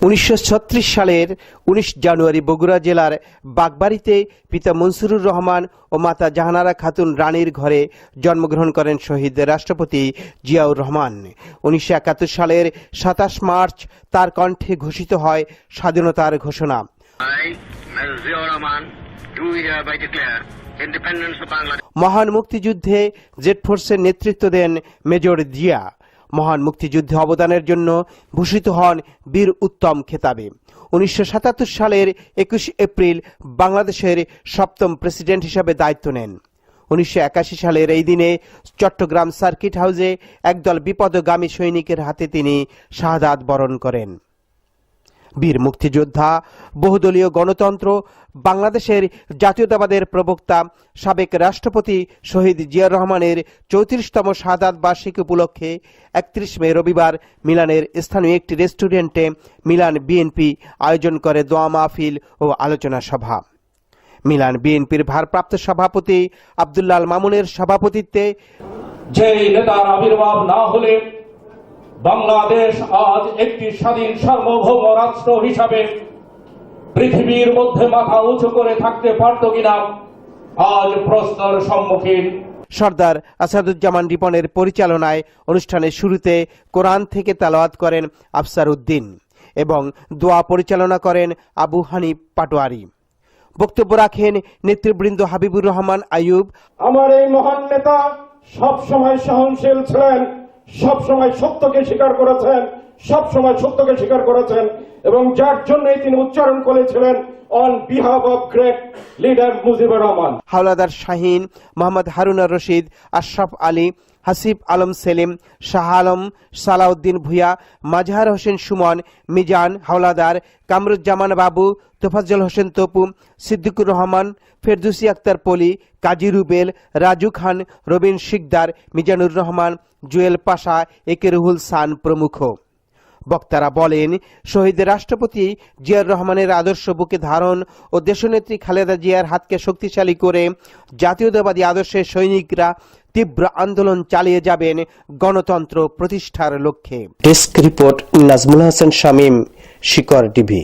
1936 সালের 19 জানুয়ারি বগুড়া জেলার বাগবাড়িতে পিতা মনসুরুর রহমান ও মাতা জাহানারা খাতুন রানীর ঘরে জন্মগ্রহণ করেন শহীদ রাষ্ট্রপতি জিয়াউর রহমান। 1971 সালের 27 মার্চ তার কণ্ঠে ঘোষিত হয় স্বাধীনতার ঘোষণা। মহান মুক্তিযুদ্ধে জেড ফোর্সের নেতৃত্ব দেন মেজর জিয়া। মহান মুক্তিযুদ্ধে অবদানের জন্য ভূষিত হন বীর উত্তম খেতাবে। 1977 সালের 21 এপ্রিল বাংলাদেশের 7ম প্রেসিডেন্ট হিসেবে দায়িত্ব নেন। 1981 সালের এই দিনে চট্টগ্রাম সার্কিট হাউসে একদল বিপদগামী সৈনিকের হাতে তিনি শাহাদাত বরণ করেন। বীর মুক্তিযোদ্ধা, বহুদলীয় গণতন্ত্র, বাংলাদেশের জাতীয়তাবাদের প্রবক্তা, সাবেক রাষ্ট্রপতি শহীদ জিয়াউর রহমানের 34তম শাহাদাত বার্ষিকী উপলক্ষে 31 মে রবিবার মিলানের স্থানীয় একটি রেস্টুরেন্টে মিলান বিএনপি আয়োজন করে দোয়া মাহফিল ও আলোচনা সভা। মিলান বিএনপির ভারপ্রাপ্ত সভাপতি আব্দুল্লাহ আল মামুনের সভাপতিত্বে যে নেতার আবির্ভাব না হলে বাংলাদেশ আজ একটি স্বাধীন সার্বভৌম রাষ্ট্র হিসাবে পৃথিবীর মধ্যে মাথা উঁচু করে থাকতে পারত কিনা আজ প্রশ্নের সম্মুখীন। সর্দার আসাদুজ্জামান রিপনের পরিচালনায় অনুষ্ঠানের শুরুতে কোরআন থেকে তেলাওয়াত করেন আফসার উদ্দিন এবং দোয়া পরিচালনা করেন আবু হানিফ পাটোয়ারি। বক্তব্য রাখেন নেতৃবৃন্দ হাবিবুর রহমান আইয়ুব। আমার এই মহান নেতা সব সময় সহনশীল ছিলেন, সব সময় সত্যকে স্বীকার করেছেন, সব সময় সত্যকে স্বীকার করেছেন এবং যার জন্যই তিনি উচ্চারণ করেছিলেন on behalf of great leader Mujibur Rahman. Howlader Shahin, Mohammad Haruna Rashid, Ashraf Ali, Hasib Alam Selim, Shah Alam, Salauddin Bhuiyan, Mazhar Hossain Sumon, Mizan Howlader, Kamruzzaman Babu, Tofazzal Hossain Tapu, Siddiqur Rahman, Ferdousi Akter পলি, কাজী রুবেল, রাজু খান, রবিন শিকদার, মিজানুর রহমান, জুয়েল পাশা, একে রুহুল সান প্রমুখ। বক্তারা বলেন, শহীদ রাষ্ট্রপতি জিয়াউর রহমানের আদর্শ বুকে ধারণ ও দেশনেত্রী খালেদা জিয়ার হাতকে শক্তিশালী করে জাতীয়তাবাদী আদর্শের সৈনিকরা তীব্র আন্দোলন চালিয়ে যাবেন গণতন্ত্র প্রতিষ্ঠার লক্ষ্যে। Desk report Nazmul Hasan Shamim, Shikor TV.